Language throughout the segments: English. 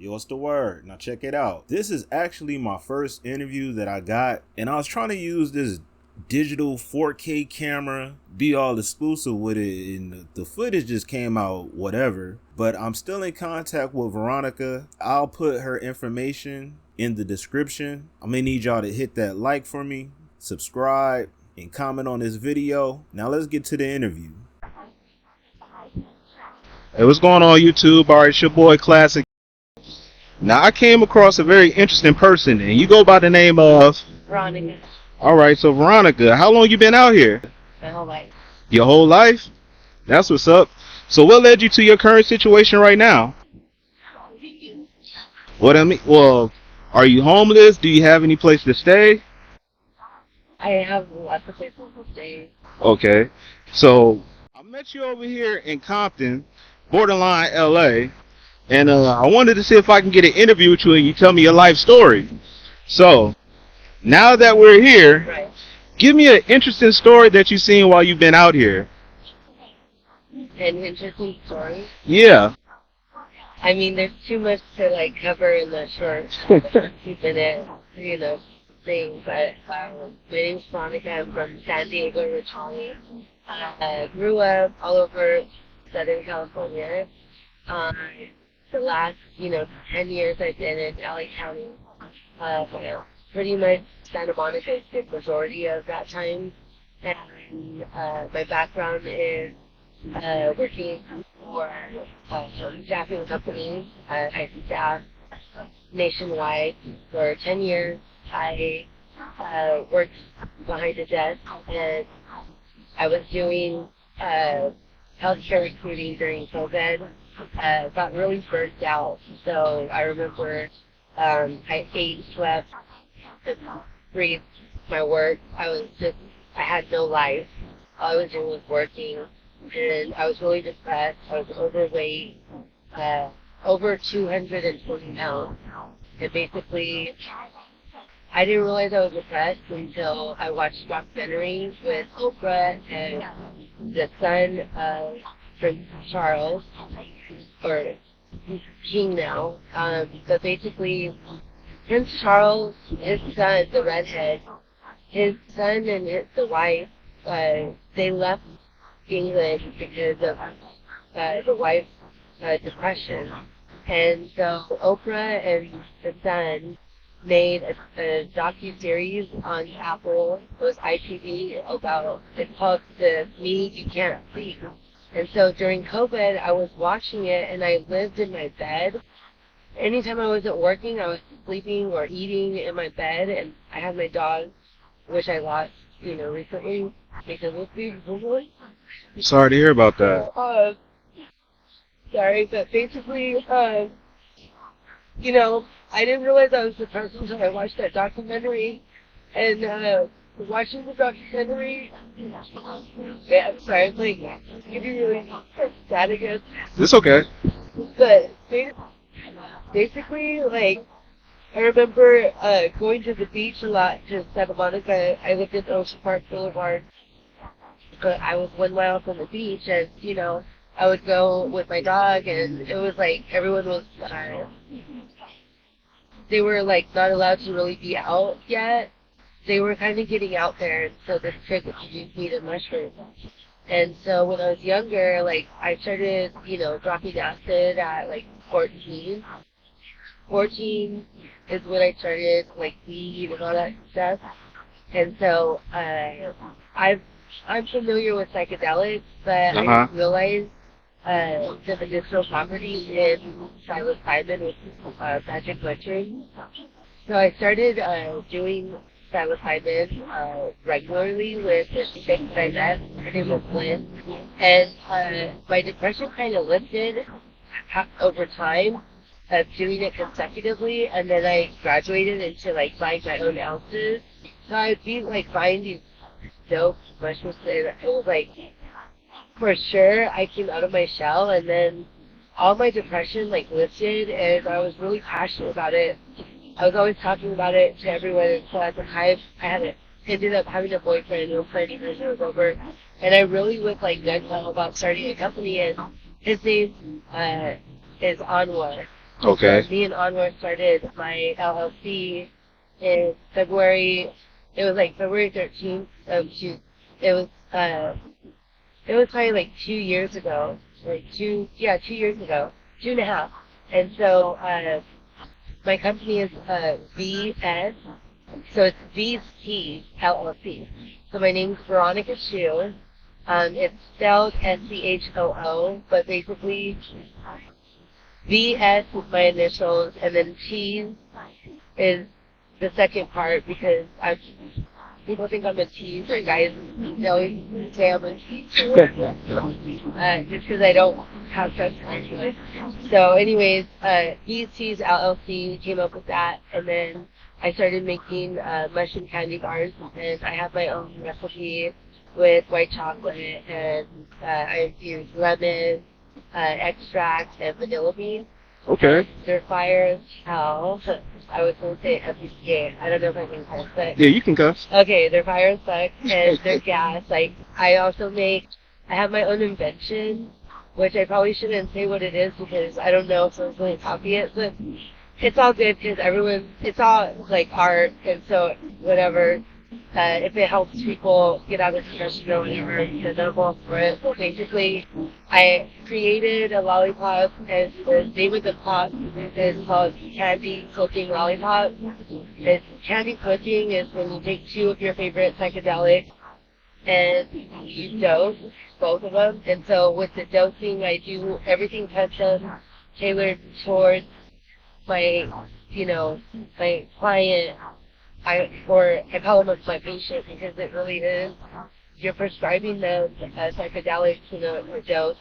Yo, what's the word? Now check it out. This is actually my first interview that I got, and I was trying to use this digital 4K camera, be all exclusive with it, and the footage just came out whatever. But I'm still in contact with Veronica. I'll put her information in the description. I'm gonna need y'all to hit that like for me, subscribe, and comment on this video. Now let's get to the interview. Hey, what's going on YouTube? All right, it's your boy Classic. Now, I came across a very interesting person, and you go by the name of? Veronica. All right, so Veronica, how long you been out here? My whole life. Your whole life? That's what's up. So what led you to your current situation right now? What I mean, well, are you homeless? Do you have any place to stay? I have lots of places to stay. Okay, so I met you over here in Compton, borderline LA. And I wanted to see if I can get an interview with you and you tell me your life story. So, now that we're here, Right. give me an interesting story that you've seen while you've been out here. An interesting story. Yeah. I mean, there's too much to cover in the short 2 minute, thing. But my name's Veronica. I'm from San Diego, Richmond. I grew up all over Southern California. The last, 10 years I've been in LA County. Pretty much Santa Monica is the majority of that time. And my background is working for some staffing companies. I staff nationwide for 10 years. I worked behind a desk, and I was doing healthcare recruiting during COVID. Got really burnt out. So I remember I ate, slept, breathed my work. I had no life. All I was doing was working, and I was really depressed. I was overweight, over 240 pounds, and basically I didn't realize I was depressed until I watched documentaries with Oprah and the son of Prince Charles, or king now. But basically, Prince Charles, his son, the redhead, his son and the wife, they left England because of the wife's depression. And so Oprah and the son made a docu-series on Apple, it was ITV, it's called The Me You Can't See. And so during COVID, I was watching it, and I lived in my bed. Anytime I wasn't working, I was sleeping or eating in my bed, and I had my dog, which I lost, recently because of being homeless. Sorry to hear about that. Sorry, but basically, I didn't realize I was depressed until I watched that documentary, and watching the documentary, yeah, I'm sorry, I'm getting really sad again. It's okay. But basically, I remember going to the beach a lot to Santa Monica. I lived in Ocean Park Boulevard. But I was 1 mile from the beach, and, I would go with my dog, and it was everyone was, they were not allowed to really be out yet. They were kind of getting out there, and so this chick introduced me to mushrooms. And so when I was younger, I started, dropping acid at 14. 14 is when I started weed and all that stuff. And so I'm familiar with psychedelics, but I didn't realize the medicinal properties in psilocybin, which is magic mushroom. So I started doing psilocybin regularly with this chick that I met. Her name was Lynn. And my depression kind of lifted over time of doing it consecutively. And then I graduated into buying my own ounces. So I'd be buying these dope mushrooms. And it was for sure I came out of my shell, and then all my depression lifted, and I was really passionate about it. I was always talking about it to everyone, and so at the time ended up having a boyfriend who was planning when it was over, and I really was gung ho about starting a company, and his name is Anwar. Okay. So me and Onward started my LLC in February. It was like February 13th of June. It was it was probably like 2 years ago, like 2 years ago, 2.5. And so my company is VS, so it's VSTEASE LLC. So my name's Veronica Shu. It's spelled SCHOO, but basically VS is my initials, and then Tease is the second part because people think I'm a teaser, guys. They always say I'm a teaser. Just because I don't have such anyway. So, anyways, VSTEASE LLC came up with that, and then I started making mushroom candy bars, and I have my own recipe with white chocolate, and I infuse lemon, extract, and vanilla bean. Okay. They're fire as hell. I was going to say FBCA. I don't know if I can cuss, but Yeah, you can cuss. okay, they're fire as fuck, and they're gas. Like, I have my own invention, which I probably shouldn't say what it is because I don't know if someone's going to copy it, but it's all good because it's all like art, and so whatever. If it helps people get out of depression or whatever, then I'm all for it. So basically, I created a lollipop, and the name of the pop is called Candy Cooking Lollipop. It's candy cooking is when you take two of your favorite psychedelics and you dose both of them. And so with the dosing, I do everything custom, tailored towards my, my client. I call them my patient because it really is. You're prescribing them psychedelics in a dose,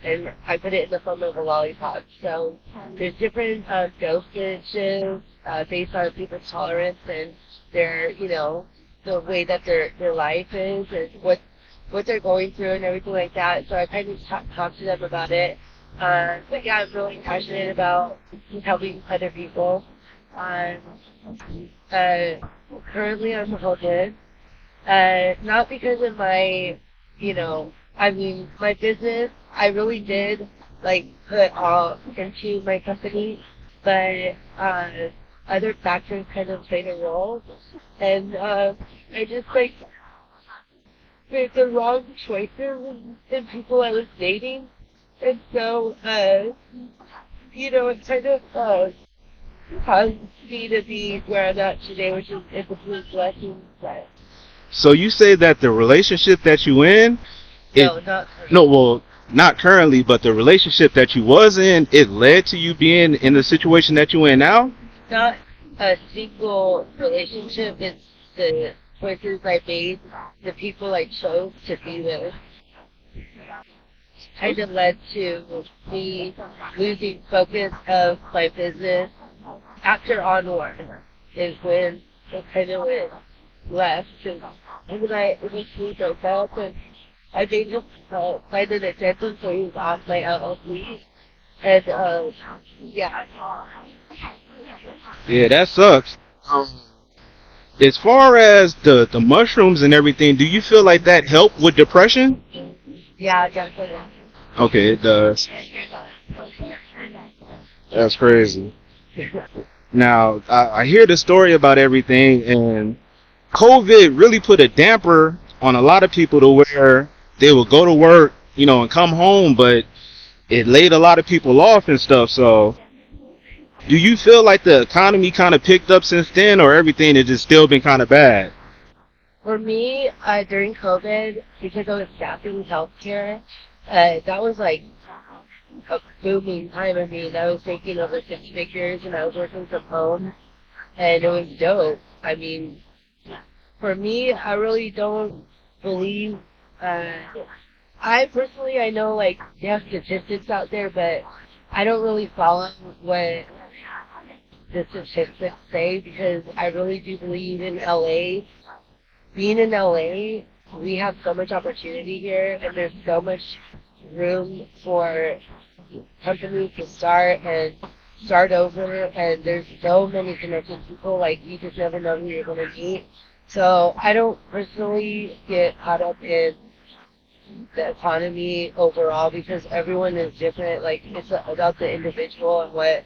and I put it in the form of a lollipop. So there's different dosages based on people's tolerance and their, the way that their life is and what they're going through and everything like that. So I kind of talk to them about it. But yeah, I'm really passionate about helping other people. Currently I'm homeless. Not because of my, my business, I really did, put all into my company, but, other factors kind of played a role, and, I just, made the wrong choices in people I was dating, and so, it kind of, caused me to be where I'm at today, which is in between blessings. But So you say that the relationship that you in, no, not no, well, not currently, but the relationship that you was in, it led to you being in the situation that you in now? not a single relationship. It's the choices I made, the people I chose to be with. Kind of led to me losing focus of my business. After Onward is when it kind of went left, and then I eventually broke up, and I made him find an addendum so he was off my LLC, and yeah. Yeah, that sucks. As far as the mushrooms and everything, do you feel like that helped with depression? Yeah, definitely. Okay, it does. That's crazy. Now, I hear the story about everything, and COVID really put a damper on a lot of people to where they would go to work, and come home, but it laid a lot of people off and stuff. So, do you feel like the economy kind of picked up since then, or everything has just still been kind of bad? For me, during COVID, because I was staffing healthcare, that was like a booming time. I mean, I was making over 6 figures and I was working from home, and it was dope. I mean, for me, I really don't believe. I personally, I know they have statistics out there, but I don't really follow what the statistics say because I really do believe in LA. Being in LA, we have so much opportunity here, and there's so much room for companies to start over, and there's so many connected people, you just never know who you're going to meet. So I don't personally get caught up in the economy overall because everyone is different. It's about the individual and what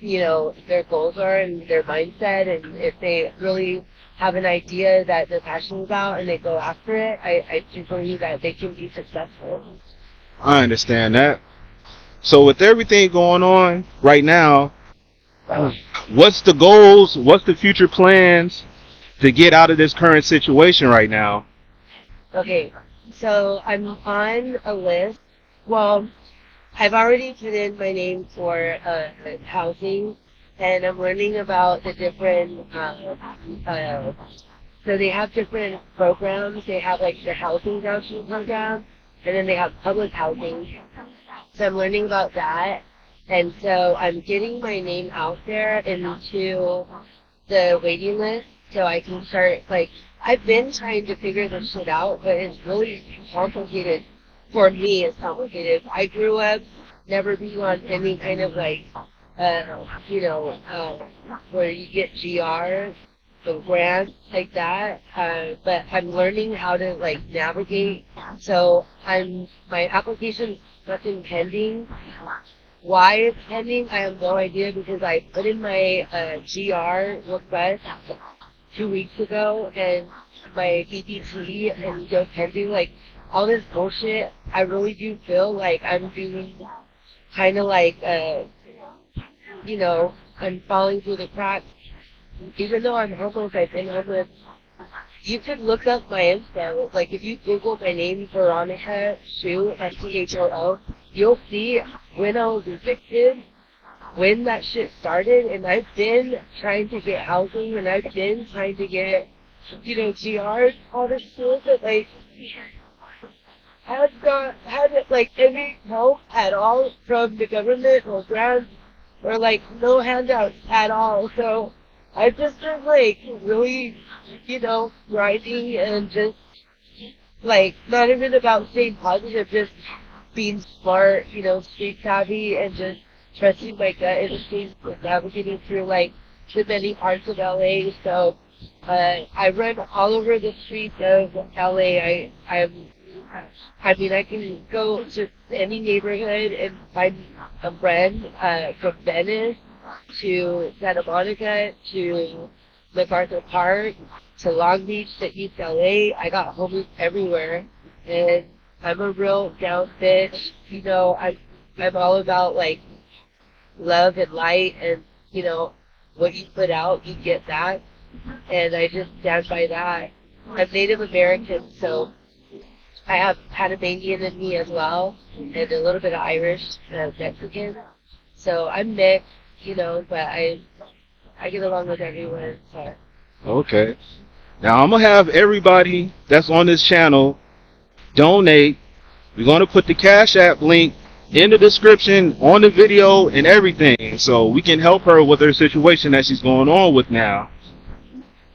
their goals are and their mindset, and if they really have an idea that they're passionate about and they go after it, I do believe that they can be successful. I understand that. So with everything going on right now, what's the goals? What's the future plans to get out of this current situation right now? Okay, so I'm on a list. Well, I've already put in my name for housing, and I'm learning about the different. So they have different programs. They have like the housing voucher program, and then they have public housing. So I'm learning about that, and so I'm getting my name out there into the waiting list so I can start, like, I've been trying to figure this shit out, but it's really complicated. For me, it's complicated. I grew up never being on any kind of, like, where you get GR, so grants like that, but I'm learning how to, like, navigate. So my application's nothing pending. Why it's pending, I have no idea, because I put in my GR request 2 weeks ago, and my BBT and still pending, like, all this bullshit. I really do feel like I'm doing kind of like, I'm falling through the cracks. Even though I'm homeless, I've been homeless. You could look up my info. Like, if you Google my name, Veronica Shu, SCHOO, you'll see when I was evicted, when that shit started, and I've been trying to get housing, and I've been trying to get, GRs, all this shit, but, like, I have not had, like, any help at all from the government or grants, or, like, no handouts at all. So I've just been, like, really, grinding and just, like, not even about staying positive, just being smart, street savvy, and just trusting my gut instinct and navigating through, like, the many parts of LA. So I run all over the streets of LA. I mean, I can go to any neighborhood and find a friend, from Venice to Santa Monica to MacArthur Park to Long Beach to East LA. I got homies everywhere, and I'm a real down bitch. I'm all about, like, love and light, and what you put out, you get that, and I just stand by that. I'm Native American, so I have Panamanian in me as well, and a little bit of Irish and Mexican. So I'm mixed, but I get along with everyone. So. Okay. Now I'm gonna have everybody that's on this channel donate. We're gonna put the Cash App link in the description on the video and everything, so we can help her with her situation that she's going on with now.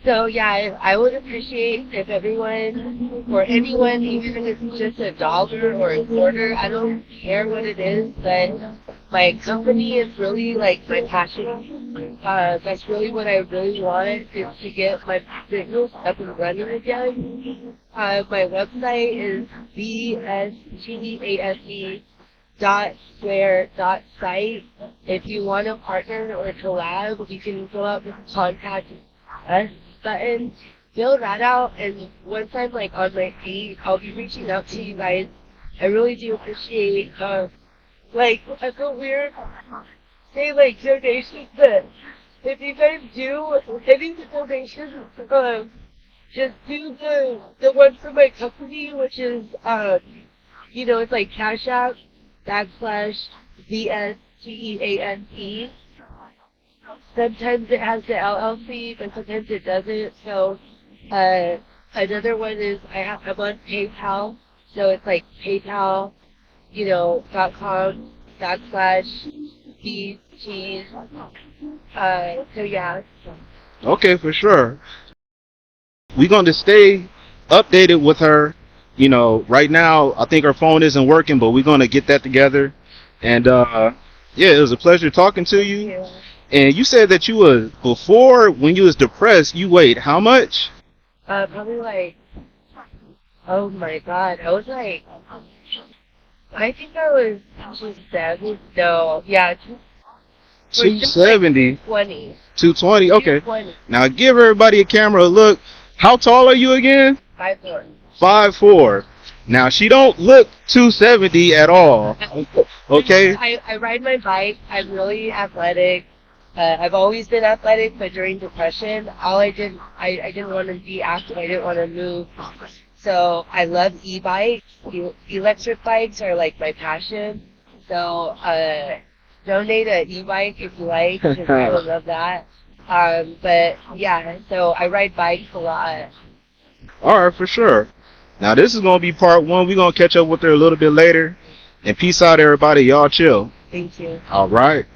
So yeah, I would appreciate if everyone, or anyone, even if it's just $1 or a quarter, I don't care what it is, but my company is really, like, my passion. That's really what I really want, is to get my business up and running again. My website is VSTEASE.square.site. If you want to partner or collab, you can go up and contact us button, fill that out, and once I'm, like, on my feet, I'll be reaching out to you guys. I really do appreciate, like, I feel weird saying, like, donations, but if you guys do any donations, just do the one for my company, which is, it's like Cash App /VSTEASE. Sometimes it has the LLC, but sometimes it doesn't. So another one is I'm on PayPal, so it's like PayPal, .com/VSTEASE. So yeah. Okay, for sure. We're going to stay updated with her. Right now I think her phone isn't working, but we're going to get that together. And yeah, it was a pleasure talking to you. Yeah. And you said that you was, before, when you was depressed, you weighed how much? Probably, like, oh my god, I was like, I think I was 270. No, yeah, 270. 20. 220. Okay. 220. Now give everybody a camera look. How tall are you again? 5'4". 5'4". Now she don't look 270 at all. Okay. I ride my bike. I'm really athletic. I've always been athletic, but during depression, I didn't want to be active. I didn't want to move. So I love e-bikes. Electric bikes are like my passion. So donate an e-bike if you like, 'cause I would love that. But yeah, so I ride bikes a lot. All right, for sure. Now this is gonna be part one. We're gonna catch up with her a little bit later. And peace out, everybody. Y'all chill. Thank you. All right.